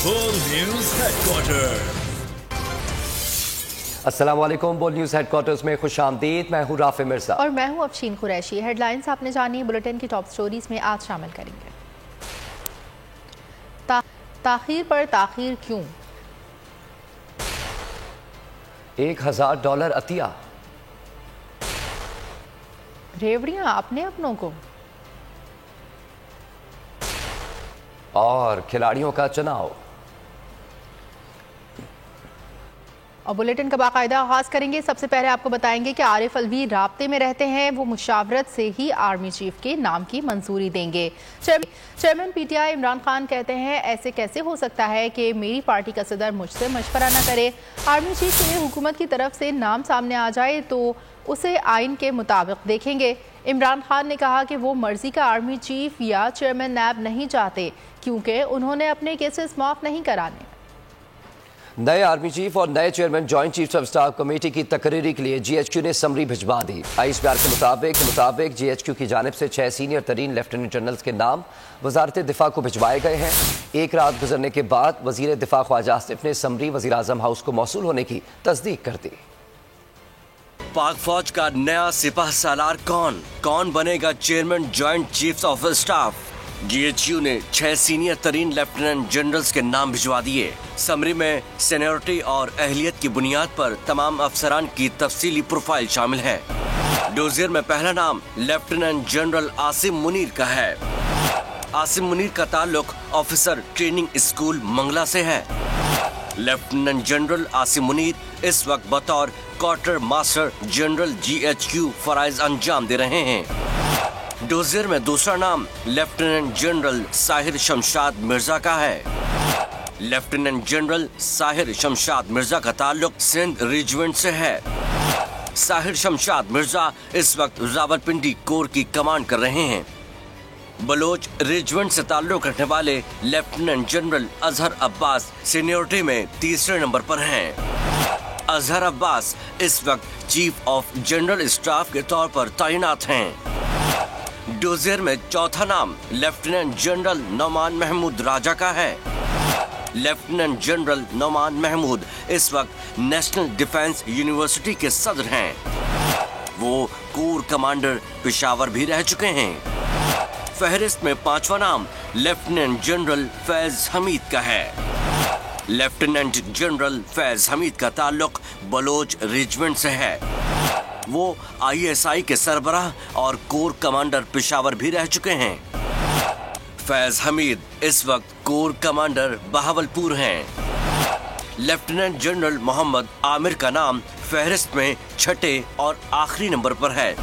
Bull News Headquarters. अस्सलाम वालेकुम। Bull news headquarters में खुश आमदीद। मैं हूँ राफे मिर्जा और मैं हूँ अफशीन कुरैशी। हेडलाइंस आपने जानी, बुलेटिन की टॉप स्टोरीज में आज शामिल करेंगे। ताखीर पर ताखीर क्यों? $1000 अतिया। रेवड़ियां अपने अपनों को। और खिलाड़ियों का चुनाव। और बुलेटिन का बाकायदा आगाज करेंगे। सबसे पहले आपको बताएंगे कि आरिफ अलवी राब्ते में रहते हैं, वो मुशावरत से ही आर्मी चीफ के नाम की मंजूरी देंगे। चेयरमैन पीटीआई इमरान खान कहते हैं, ऐसे कैसे हो सकता है कि मेरी पार्टी का सदर मुझसे मशवरा न करे। आर्मी चीफ के लिए हुकूमत की तरफ से नाम सामने आ जाए तो उसे आइन के मुताबिक देखेंगे। इमरान खान ने कहा कि वो मर्जी का आर्मी चीफ या चेयरमैन नैब नहीं चाहते, क्योंकि उन्होंने अपने केसेस माफ नहीं कराने। नए आर्मी चीफ और नए chairman joint chief of staff committee की तकरीरी के लिए जीएचक्यू ने समरी भिजवा दी। आईएसपीआर के मुताबिक जीएचक्यू की जानिब से 6 सीनियर तरीन लेफ्टिनेंट जनरल्स के नाम वजारत दिफा को भिजवाए गए हैं। एक रात गुजरने के बाद वजीर दिफा ख्वाजा आसिफ ने समरी वजीर आजम हाउस को मौसूल होने की तस्दीक कर दी। पाक फौज का नया सिपाह सालार कौन बनेगा chairman joint chief of staff? GHQ ने 6 सीनियर तरीन लेफ्टिनेंट जनरल्स के नाम भिजवा दिए। समरी में सीनियरिटी और अहलियत की बुनियाद पर तमाम अफसरान की तफसीली प्रोफाइल शामिल है। डोजियर में पहला नाम लेफ्टिनेंट जनरल आसिम मुनीर का है। आसिम मुनीर का ताल्लुक ऑफिसर ट्रेनिंग स्कूल मंगला से है। लेफ्टिनेंट जनरल आसिम मुनीर इस वक्त बतौर क्वार्टर मास्टर जनरल जीएचक्यू फराइज अंजाम दे रहे हैं। डोजियर में दूसरा नाम लेफ्टिनेंट जनरल साहिर शमशाद मिर्जा का है। लेफ्टिनेंट जनरल साहिर शमशाद मिर्जा का ताल्लुक सिंध रेजिमेंट से है। साहिर शमशाद मिर्जा इस वक्त रावलपिंडी कोर की कमांड कर रहे हैं। बलोच रेजिमेंट से ताल्लुक रखने वाले lieutenant general Azhar Abbas seniority में तीसरे नंबर पर हैं। अजहर अब्बास इस वक्त चीफ ऑफ जनरल स्टाफ के तौर पर तैनात हैं। डोजियर में चौथा नाम लेफ्टिनेंट जनरल नौमान महमूद राजा का है। लेफ्टिनेंट जनरल नौमान महमूद इस वक्त नेशनल डिफेंस यूनिवर्सिटी के सदर हैं। वो कोर कमांडर पेशावर भी रह चुके हैं। फहरिस्त में 5वां नाम लेफ्टिनेंट जनरल फैज हमीद का है। लेफ्टिनेंट जनरल फैज हमीद का ताल्लुक बलोच रेजिमेंट से है। वो आईएसआई के सरबराह और कोर कमांडर पेशावर भी रह चुके हैं। फैज हमीद इस वक्त कोर कमांडर बहावलपुर हैं। लेफ्टिनेंट जनरल मोहम्मद आमिर का नाम फहरिस्त में 6ठे और आखिरी नंबर पर है।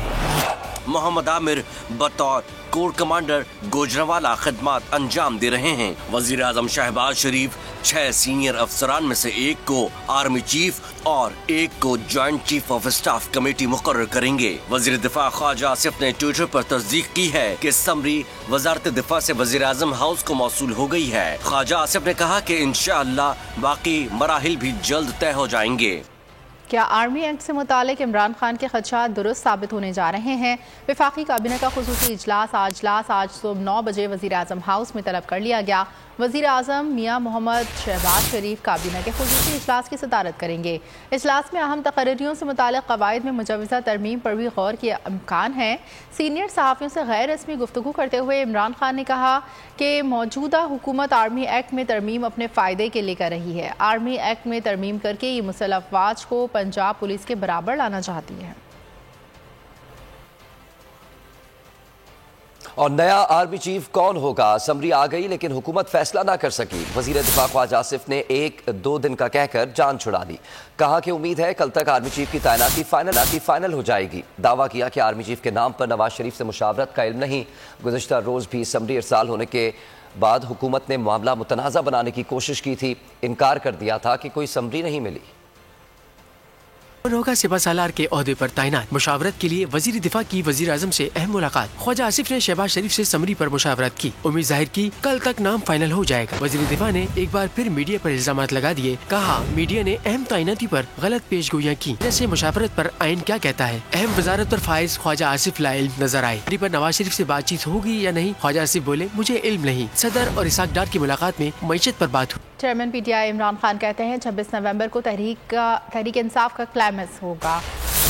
मोहम्मद आमिर बतौर कोर कमांडर गोजरावाला खिदमत अंजाम दे रहे हैं। वजीर आजम शहबाज शरीफ 6 सीनियर अफसरान में से एक को आर्मी चीफ और एक को joint chief of staff committee मुकर्रर करेंगे। वजीर दिफा ख्वाजा आसिफ ने ट्विटर पर तस्दीक की है कि समरी वजारत दिफा से वजीर आजम हाउस को मौसूल हो गई है। ख्वाजा आसिफ ने कहा कि इंशाअल्लाह बाकी मराहिल भी जल्द तय हो जाएंगे। क्या आर्मी एक्ट से मुतालिक इमरान खान के खदशात दुरुस्त साबित होने जा रहे हैं? वफाकी काबीना का खुसूसी इजलास आज सुबह 9 बजे वज़ीर आज़म हाउस में तलब कर लिया गया। वज़ीर आज़म मियाँ मोहम्मद शहबाज शरीफ काबीना के खुसूसी इजलास की सदारत करेंगे। इजलास में अहम तकरीरों से मुतालिक कवायद में मुजव्वज़ा तरमीम पर भी गौर के इम्कान है। सीनियर सहाफ़ियों से गैर रस्मी गुफ्तगू करते हुए इमरान खान ने कहा कि मौजूदा हुकूमत आर्मी एक्ट में तरमीम अपने फ़ायदे के लिए कर रही है। आर्मी एक्ट में तरमीम करके ये मुसल्लह अफवाज को पंजाब पुलिस के बराबर लाना चाहती है। और नया आर्मी चीफ कौन होगा? समरी आ गई लेकिन हुकूमत फैसला ना कर सकी। वजीर दिफा ख्वाजा आसिफ ने 1-2 दिन का कहकर जान छुड़ा दी। कहा कि उम्मीद है कल तक आर्मी चीफ की तैनाती फाइनल हो जाएगी। दावा किया कि आर्मी चीफ के नाम पर नवाज शरीफ से मुशावरत का इल्म नहीं। गुज़श्ता रोज़ भी समरी इरसाल होने के बाद हुकूमत ने मामला मुतनाज़ा बनाने की कोशिश की थी। इनकार कर दिया था कि कोई समरी नहीं मिली। होगा सिपा सालार के ओहदे पर तैनात। मुशावरत के लिए वजीर दिफा की वजीर आजम से अहम मुलाकात। ख्वाजा आसिफ ने शहबाज शरीफ से समरी पर मुशावरत की। उम्मीद जाहिर की कल तक नाम फाइनल हो जाएगा। वजीर दिफा ने एक बार फिर मीडिया पर इल्जामात लगा दिए। कहा मीडिया ने अहम तैनाती पर गलत पेशगोइयाँ की। जैसे मुशावरत पर आइन क्या कहता है। अहम वजारत पर फाइज ख्वाजा आसिफ लाइल्म नजर आए। पर नवाज शरीफ से बातचीत होगी या नहीं, ख्वाजा आसिफ बोले मुझे इल्म नहीं। सदर और इसाक डार की मुलाकात में मईशत पर बात हुई। चेयरमैन पीटीआई इमरान खान कहते हैं 26 नवंबर को तहरीक इंसाफ का क्लाइमेक्स होगा।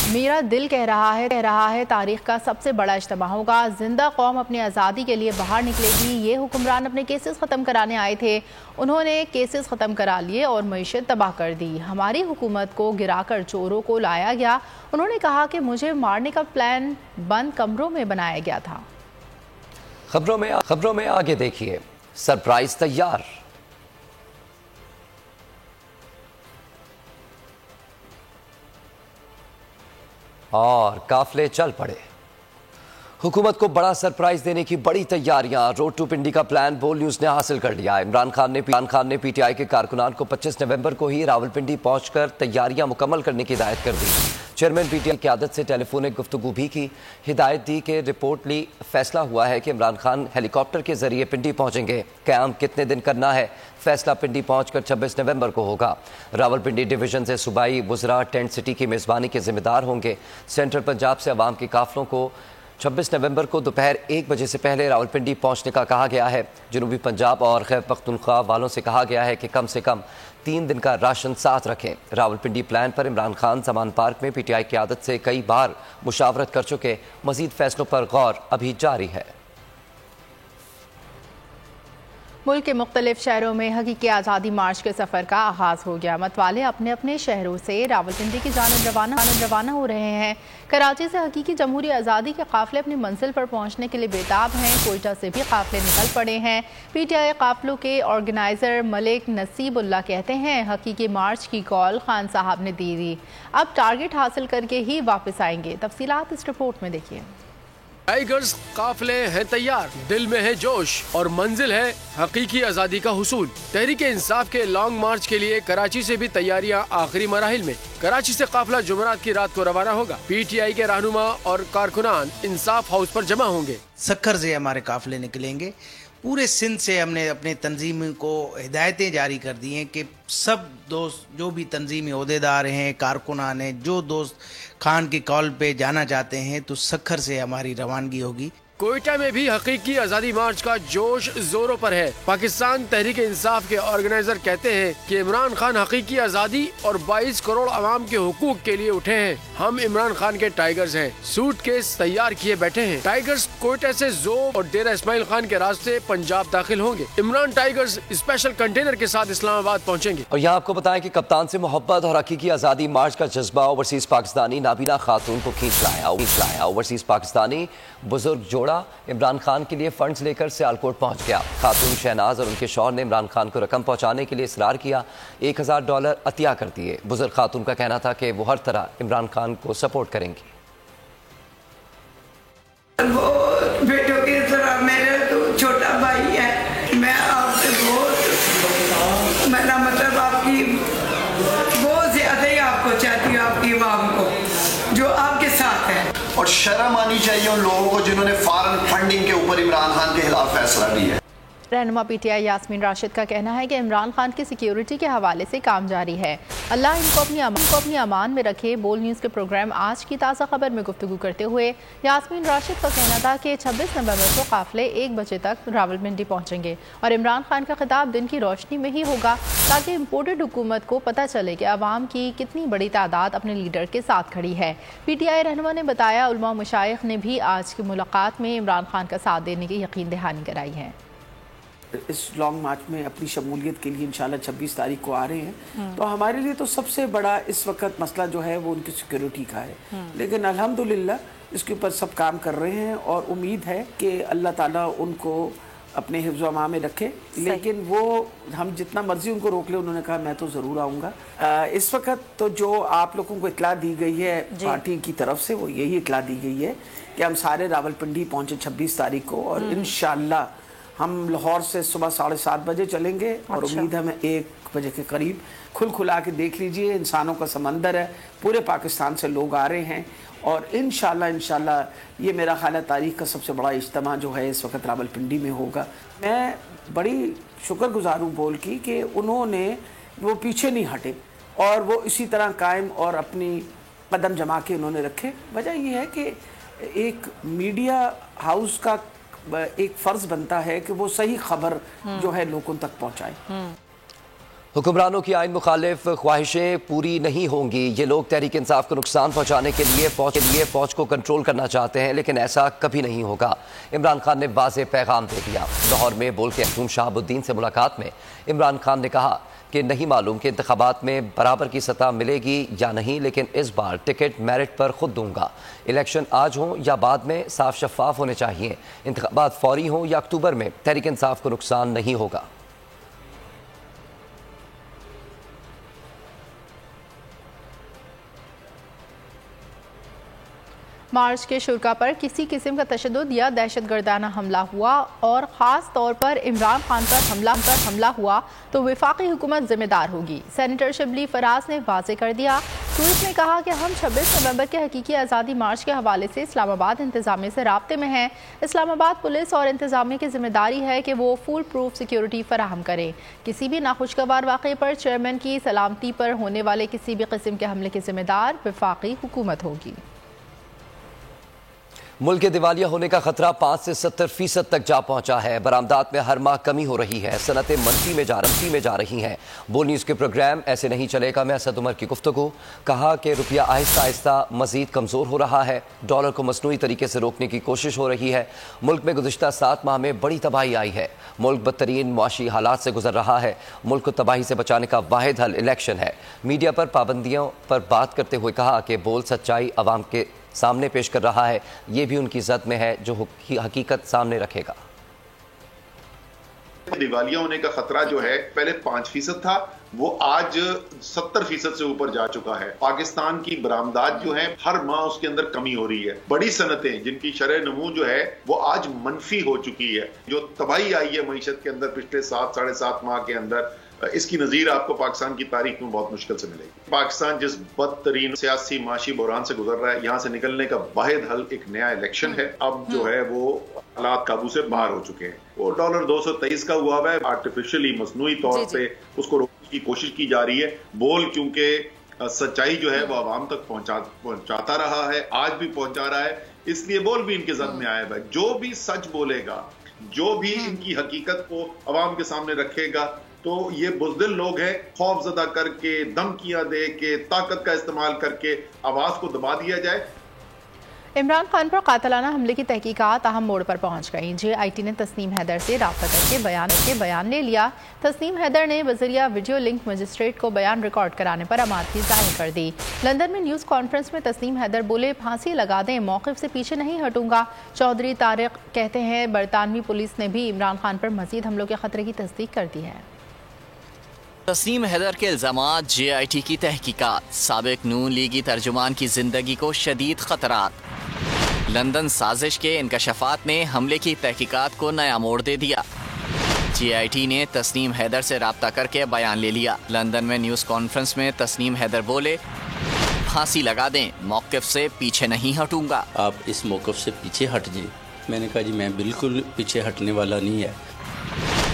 मेरा दिल कह रहा है तारीख का सबसे बड़ा इज्तिमा होगा। जिंदा कौम अपनी आज़ादी के लिए बाहर निकलेगी। ये हुक्मरान अपने केसेस ख़त्म कराने आए थे, उन्होंने केसेस ख़त्म करा लिए और मईशत तबाह कर दी। हमारी हुकूमत को गिराकर चोरों को लाया गया। उन्होंने कहा कि मुझे मारने का प्लान बंद कमरों में बनाया गया था। खबरों में आगे देखिए, सरप्राइज तैयार। और काफले चल पड़े। हुकूमत को बड़ा सरप्राइज देने की बड़ी तैयारियां। रोड टू पिंडी का प्लान बोल न्यूज ने हासिल कर लिया। इमरान खान ने पीटीआई के कारकुनान को 25 नवंबर को ही रावलपिंडी पहुंचकर तैयारियां मुकम्मल करने की हिदायत कर दी। चेयरमैन पीटीआई की आदत से टेलीफोनिक गुफ्तगू भी की। हिदायत दी कि रिपोर्ट ली फैसला हुआ है कि इमरान खान हेलीकॉप्टर के जरिए पिंडी पहुंचेंगे। क़याम कितने दिन करना है, फैसला पिंडी पहुंचकर 26 नवंबर को होगा। रावलपिंडी डिवीजन से सूबाई वुज़रा टेंट सिटी की मेज़बानी के जिम्मेदार होंगे। सेंट्रल पंजाब से अवाम के काफलों को 26 नवंबर को दोपहर 1 बजे से पहले रावलपिंडी पहुंचने का कहा गया है। जनूबी पंजाब और खैबर पख्तूनख्वा वालों से कहा गया है कि कम से कम 3 दिन का राशन साथ रखें। रावलपिंडी प्लान पर इमरान खान समान पार्क में पीटीआई की आदत से कई बार मुशावरत कर चुके। मजीद फैसलों पर गौर अभी जारी है। मुल्क के मुख्तलिफ शहरों में हकीकी आज़ादी मार्च के सफ़र का आगाज़ हो गया। मतवाले अपने अपने शहरों से रावलपिंडी की जानिब रवाना हो रहे हैं। कराची से हकीकी जमहूरी आज़ादी के काफ़िले अपनी मंजिल पर पहुंचने के लिए बेताब हैं। कोयटा से भी काफ़िले निकल पड़े हैं। पीटीआई काफ़िलों के ऑर्गेनाइज़र मलिक नसीबुल्लाह कहते हैं हकीकी मार्च की कॉल खान साहब ने दी थी, अब टारगेट हासिल करके ही वापस आएंगे। तफसीलात इस रिपोर्ट में देखिए। टाइगर्स काफिले हैं तैयार, दिल में है जोश और मंजिल है हकीकी आज़ादी का हुसूल। तहरीक इंसाफ के लॉन्ग मार्च के लिए कराची से भी तैयारियां आखिरी मराहिल में। कराची से काफिला जुमेरात की रात को रवाना होगा। पीटीआई के रहनुमा और कारकुनान इंसाफ हाउस पर जमा होंगे। सक्खर से हमारे काफिले निकलेंगे। पूरे सिंध से हमने अपने तंजीम को हिदायतें जारी कर दी हैं कि सब दोस्त जो भी तंजीमी ओहदेदार हैं, कारकुनान हैं, जो दोस्त खान की कॉल पे जाना चाहते हैं तो सक्खर से हमारी रवानगी होगी। कोयटा में भी हकीकी आज़ादी मार्च का जोश जोरों पर है। पाकिस्तान तहरीक इंसाफ के ऑर्गेनाइजर कहते हैं कि इमरान खान हकीकी आज़ादी और 22 करोड़ आवाम के हुकूक के लिए उठे हैं। हम इमरान खान के टाइगर्स हैं, सूटकेस तैयार किए बैठे हैं। टाइगर्स कोयटा से ज़ोब और डेरा इस्माइल खान के रास्ते पंजाब दाखिल होंगे। इमरान टाइगर्स स्पेशल कंटेनर के साथ इस्लामाबाद पहुँचेंगे। और यहाँ आपको बताएं कि कप्तान से मोहब्बत और हकीकी आज़ादी मार्च का जज्बा ओवरसीज पाकिस्तानी नाबीना खातून को खींच लाया। ओवरसीज पाकिस्तानी बुजुर्ग जोड़ा इमरान खान के लिए फंड्स लेकर सियालकोट पहुंच गया। खातून शहनाज और उनके शौहर ने इमरान खान को रकम पहुंचाने के लिए इसरार किया। $1000 अतिया कर दिए। बुजुर्ग खातून का कहना था कि वो हर तरह इमरान खान को सपोर्ट करेंगी। वो बेटों की तरह मेरा तो छोटा भाई है। मैं आपसे बहुत, मेरा मतलब आपकी बहुत ज्यादा ही आपको चाहती हूँ, आपकी आवाम को जो आपके साथ है। और शर्म आनी चाहिए उन लोगों को जिन्होंने फॉरेन फंडिंग के ऊपर इमरान खान के खिलाफ फैसला लिया है। रहनुमा पीटीआई यास्मीन राशिद का कहना है कि इमरान खान की सिक्योरिटी के हवाले से काम जारी है। अल्लाह इनको अपनी अमान में रखे। बोल न्यूज़ के प्रोग्राम आज की ताज़ा खबर में गुफ्तगू करते हुए यास्मीन राशिद का कहना था कि 26 नवंबर को काफिले 1 बजे तक रावलपिंडी पहुंचेंगे और इमरान खान का खिताब दिन की रोशनी में ही होगा ताकि इम्पोर्टेड हुकूमत को पता चले कि अवाम की कितनी बड़ी तादाद अपने लीडर के साथ खड़ी है। पीटीआई रहनुमा ने बताया उलमा मशाइख ने भी आज की मुलाकात में इमरान खान का साथ देने की यकीन दहानी कराई है। इस लॉन्ग मार्च में अपनी शमूलियत के लिए इंशाल्लाह 26 तारीख को आ रहे हैं। तो हमारे लिए तो सबसे बड़ा इस वक्त मसला जो है वो उनकी सिक्योरिटी का है, लेकिन अल्हम्दुलिल्लाह इसके ऊपर सब काम कर रहे हैं और उम्मीद है कि अल्लाह ताला उनको अपने हिफ्ज़ व अमान में रखे। लेकिन वो हम जितना मर्जी उनको रोक ले, उन्होंने कहा मैं तो ज़रूर आऊँगा। इस वक्त तो जो आप लोगों को इतला दी गई है पार्टी की तरफ से, वो यही इतला दी गई है कि हम सारे रावलपिंडी पहुँचे 26 तारीख को और इंशाअल्लाह हम लाहौर से सुबह 7:30 बजे चलेंगे और उम्मीद है हमें 1 बजे के करीब। खुल खुला के देख लीजिए, इंसानों का समंदर है, पूरे पाकिस्तान से लोग आ रहे हैं और इंशाल्लाह ये मेरा ख्याल है तारीख का सबसे बड़ा इज्तिमा जो है इस वक्त रावलपिंडी में होगा। मैं बड़ी शुक्रगुजार हूँ बोल की कि उन्होंने वो पीछे नहीं हटे और वो इसी तरह कायम और अपनी कदम जमा के उन्होंने रखे। वजह ये है कि एक मीडिया हाउस का एक फ़र्ज़ बनता है कि वो सही खबर जो है लोगों तक पहुँचाए। हुक्मरानों की आइन मुखालिफ ख्वाहिशें पूरी नहीं होंगी। ये लोग तहरीक इंसाफ को नुकसान पहुंचाने के लिए फ़ौज को कंट्रोल करना चाहते हैं, लेकिन ऐसा कभी नहीं होगा। इमरान खान ने वाज़ेह पैगाम दे दिया। लाहौर में बोल के मखदूम शहाबुद्दीन से मुलाकात में इमरान खान ने कहा कि नहीं मालूम कि इंतखाबात में बराबर की सतह मिलेगी या नहीं, लेकिन इस बार टिकट मेरिट पर खुद दूंगा। इलेक्शन आज हों या बाद में साफ शफाफ होने चाहिए। इंतखाबात फौरी हों या अक्टूबर में, तहरीक इंसाफ को नुकसान नहीं होगा। मार्च के शुरा पर किसी किस्म का तशद्दुद या दहशतगर्दाना हमला हुआ और ख़ास तौर पर इमरान खान पर हमला हुआ तो वफाकी हुकूमत जिम्मेदार होगी। सेनेटर शिबली फराज ने वाज़ेह कर दिया। ट्वीट में कहा कि हम 26 नवंबर के हकीकी आज़ादी मार्च के हवाले से इस्लामाबाद इंतज़ामिया से राब्ते में हैं। इस्लामाबाद पुलिस और इंतज़ामिया की जिम्मेदारी है कि वो फुल प्रूफ सिक्योरिटी फराहम करें। किसी भी नाखुशगवार वाक़े पर चेयरमैन की सलामती पर होने वाले किसी भी किस्म के हमले की जिम्मेदार वफाकी हुकूमत होगी। मुल्क के दिवालिया होने का खतरा 5 से 70% तक जा पहुंचा है। बरामदात में हर माह कमी हो रही है। सनतें मंफी में जा रही हैं। बोल न्यूज़ के प्रोग्राम ऐसे नहीं चलेगा में असद उमर की गुफ्तगू। कहा कि रुपया आहिस्ता आहिस्ता मजीद कमज़ोर हो रहा है। डॉलर को मसनूई तरीके से रोकने की कोशिश हो रही है। मुल्क में गुज़िश्ता 7 माह में बड़ी तबाही आई है। मुल्क बदतरीन मुआशी हालात से गुजर रहा है। मुल्क को तबाही से बचाने का वाहिद हल इलेक्शन है। मीडिया पर पाबंदियों पर बात करते हुए कहा कि बोल सच्चाई अवाम के सामने पेश कर रहा है। ये भी उनकी ज़द में है जो हकीकत सामने रखेगा। दिवालिया होने का खतरा जो है पहले 5% था, वो आज 70% से ऊपर जा चुका है। पाकिस्तान की बरामदात जो है हर माह उसके अंदर कमी हो रही है। बड़ी सनतें जिनकी शरह नमू जो है वो आज मनफी हो चुकी है। जो तबाही आई है मईशत के अंदर पिछले 7-7.5 माह के अंदर, इसकी नज़ीर आपको पाकिस्तान की तारीख में बहुत मुश्किल से मिलेगी। पाकिस्तान जिस बदतरीन सियासी माशी बहरान से गुजर रहा है, यहाँ से निकलने का वाहिद हल एक नया इलेक्शन है। अब जो है वो हालात काबू से बाहर हो चुके हैं। वो डॉलर 223 का हुआ है, आर्टिफिशियली मसनूई तौर पे उसको रोकने की कोशिश की जा रही है। बोल क्योंकि सच्चाई जो है वो आवाम तक पहुंचाता रहा है, आज भी पहुंचा रहा है, इसलिए बोल भी इनके जद में आया है। जो भी सच बोलेगा, जो भी इनकी हकीकत को आवाम के सामने रखेगा, तो ये बुज़दिल लोग हैं। खौफज़दा करके, धमकियां दे के, ताकत का इस्तेमाल करके आवाज को दबा दिया जाए। इमरान खान पर कातलाना हमले की तहकीकात अहम मोड़ पर पहुंच गई। JIT ने तस्नीम हैदर से राब्ता करके बयान ले लिया। तस्नीम हैदर ने बज़रिया वीडियो लिंक मजिस्ट्रेट को बयान रिकॉर्ड कराने पर आमादगी जाहिर कर दी। लंदन में न्यूज़ कॉन्फ्रेंस में तस्नीम हैदर बोले, फांसी लगा दें, मौक़िफ़ से पीछे नहीं हटूंगा। चौधरी तारिक कहते हैं बरतानवी पुलिस ने भी इमरान खान पर मज़ीद हमलों के खतरे की तस्दीक कर दी है। तस्नीम हैदर के इल्ज़ामात, JIT की तहकीकात, साबिक नून लीगी तर्जुमान की जिंदगी को शदीद खतरात। लंदन साजिश के इंकशाफात ने हमले की तहकीकात को नया मोड़ दे दिया। JIT ने तस्नीम हैदर से राब्ता करके बयान ले लिया। लंदन में न्यूज़ कॉन्फ्रेंस में तस्नीम हैदर बोले, फांसी लगा दें, मौक़िफ़ से पीछे नहीं हटूंगा। आप इस मौक़िफ़ से पीछे हट जाइए। मैंने कहा जी मैं बिल्कुल पीछे हटने वाला नहीं है।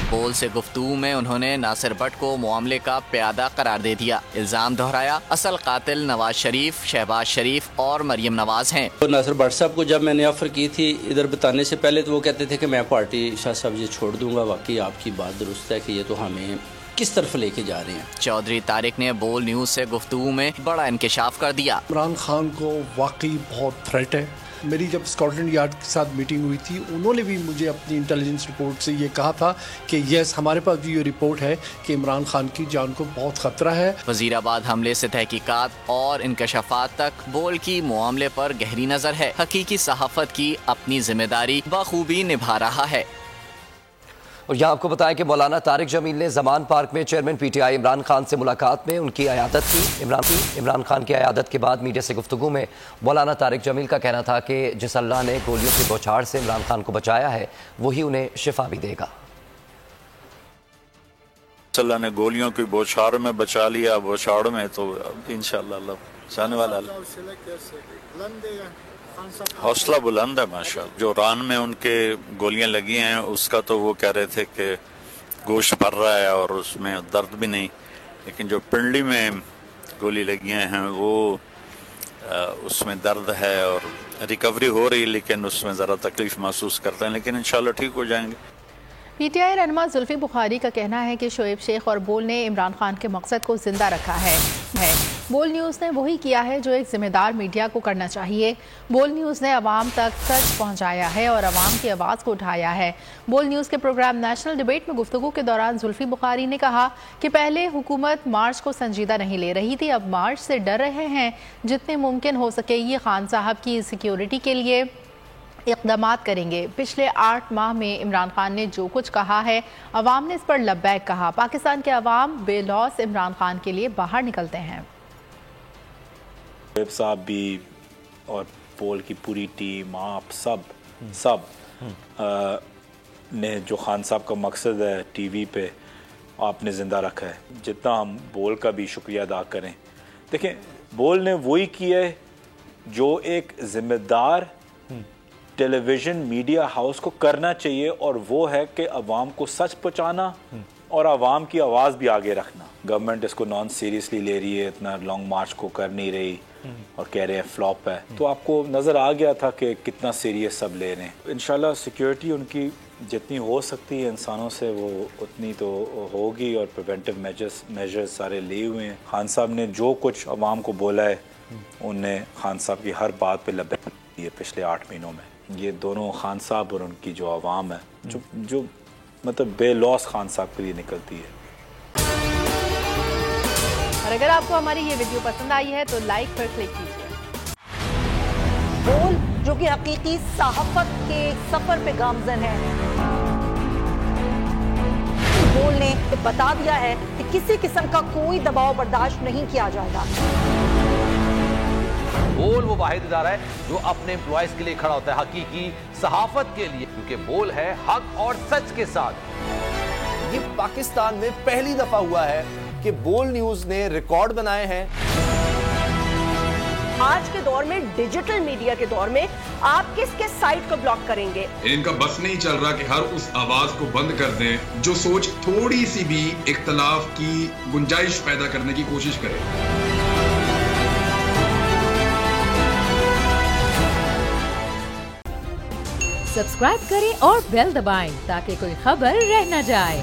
बोल से गुफ्तगू में उन्होंने नासिर भट्ट को मामले का प्यादा करार दे दिया। इल्जाम दोहराया, असल कातिल नवाज शरीफ, शहबाज शरीफ और मरियम नवाज हैं। तो नासिर भट्ट साहब को जब मैंने ऑफर की थी इधर बताने से पहले, तो वो कहते थे कि मैं पार्टी शाह साहब ये छोड़ दूंगा। वाकई आपकी बात दुरुस्त है कि ये तो हमें किस तरफ लेके जा रहे हैं। चौधरी तारिक ने बोल न्यूज से गुफ्तगू में बड़ा इंकशाफ कर दिया। इमरान खान को वाकई बहुत थ्रेट है। मेरी जब स्कॉटलैंड यार्ड के साथ मीटिंग हुई थी, उन्होंने भी मुझे अपनी इंटेलिजेंस रिपोर्ट से ये कहा था कि यस, हमारे पास भी ये रिपोर्ट है कि इमरान खान की जान को बहुत खतरा है। वजीराबाद हमले से तहकीकात और इंकशाफात तक बोल की मामले पर गहरी नजर है। हकीकी सहाफत की अपनी जिम्मेदारी बखूबी निभा रहा है। और यहाँ आपको बताया कि मौलाना तारिक जमील ने जमान पार्क में चेयरमैन PTI इमरान खान से मुलाकात में उनकी अयादत की। इमरान खान की अयादत के बाद मीडिया से गुफ्तगू में मौलाना तारिक जमील का कहना था कि जिस अल्लाह ने गोलियों की बौछार से इमरान खान को बचाया है, वही उन्हें शिफा भी देगा। अल्लाह ने गोलियों की बौछार में बचा लिया, बौछार में तो इंशाअल्लाह अल्लाह जाने वाला। हौसला बुलंद है माशाअल्लाह। जो रान में उनके गोलियां लगी हैं उसका तो वो कह रहे थे कि गोश्त भर रहा है और उसमें दर्द भी नहीं, लेकिन जो पिंडली में गोली लगी हैं वो उसमें दर्द है और रिकवरी हो रही है, लेकिन उसमें ज़रा तकलीफ महसूस करते हैं, लेकिन इंशाल्लाह ठीक हो जाएंगे। पीटीआई रहनुमा जुल्फी बुखारी का कहना है कि शोएब शेख और बोल ने इमरान खान के मकसद को जिंदा रखा है। बोल न्यूज़ ने वही किया है जो एक जिम्मेदार मीडिया को करना चाहिए। बोल न्यूज़ ने अवाम तक सच पहुंचाया है और अवाम की आवाज़ को उठाया है। बोल न्यूज़ के प्रोग्राम नेशनल डिबेट में गुफ्तगू के दौरान जुल्फी बुखारी ने कहा कि पहले हुकूमत मार्च को संजीदा नहीं ले रही थी, अब मार्च से डर रहे हैं। जितने मुमकिन हो सके ये खान साहब की सिक्योरिटी के लिए इक़दामात करेंगे। पिछले 8 माह में इमरान खान ने जो कुछ कहा है अवाम ने इस पर लब्बैक कहा। पाकिस्तान के अवाम बेलौस इमरान खान के लिए बाहर निकलते हैं। साहब भी और पोल की पूरी टीम, आप सब ने जो खान साहब का मकसद है टीवी पे आपने ज़िंदा रखा है। जितना हम बोल का भी शुक्रिया अदा करें, देखें बोल ने वही किया है जो एक ज़िम्मेदार टेलीविज़न मीडिया हाउस को करना चाहिए, और वो है कि अवाम को सच पहुँचाना और अवाम की आवाज़ भी आगे रखना। गवर्नमेंट इसको नॉन सीरियसली ले रही है, इतना लॉन्ग मार्च को कर नहीं रही और कह रहे हैं फ्लॉप है। तो आपको नज़र आ गया था कि कितना सीरियस सब ले रहे हैं। इंशाल्लाह सिक्योरिटी उनकी जितनी हो सकती है इंसानों से वो उतनी तो होगी, और प्रिवेंटिव मेजर्स सारे लिए हुए हैं। खान साहब ने जो कुछ अवाम को बोला है उन्हें खान साहब की हर बात पे लब्बैक दी है पिछले 8 महीनों में। ये दोनों खान साहब और उनकी जो आवाम है जो मतलब बेलौस खान साहब के लिए निकलती है। और अगर आपको हमारी ये वीडियो पसंद आई है तो लाइक पर क्लिक कीजिए। बोल जो कि हकीकी सहाफत के सफर पे गामजन है, बोल ने बता दिया है कि किसी किस्म का कोई दबाव बर्दाश्त नहीं किया जाएगा। बोल वो वाहिद इदारा है जो अपने एम्प्लॉयज के लिए खड़ा होता है, हकीकी सहाफत के लिए, क्योंकि बोल है हक और सच के साथ। ये पाकिस्तान में पहली दफा हुआ है कि बोल न्यूज ने रिकॉर्ड बनाए हैं। आज के दौर में, डिजिटल मीडिया के दौर में, आप किस साइट को ब्लॉक करेंगे? इनका बस नहीं चल रहा कि हर उस आवाज को बंद कर दें जो सोच थोड़ी सी भी इख्तलाफ की गुंजाइश पैदा करने की कोशिश करे। सब्सक्राइब करें और बेल दबाएं ताकि कोई खबर रह न जाए।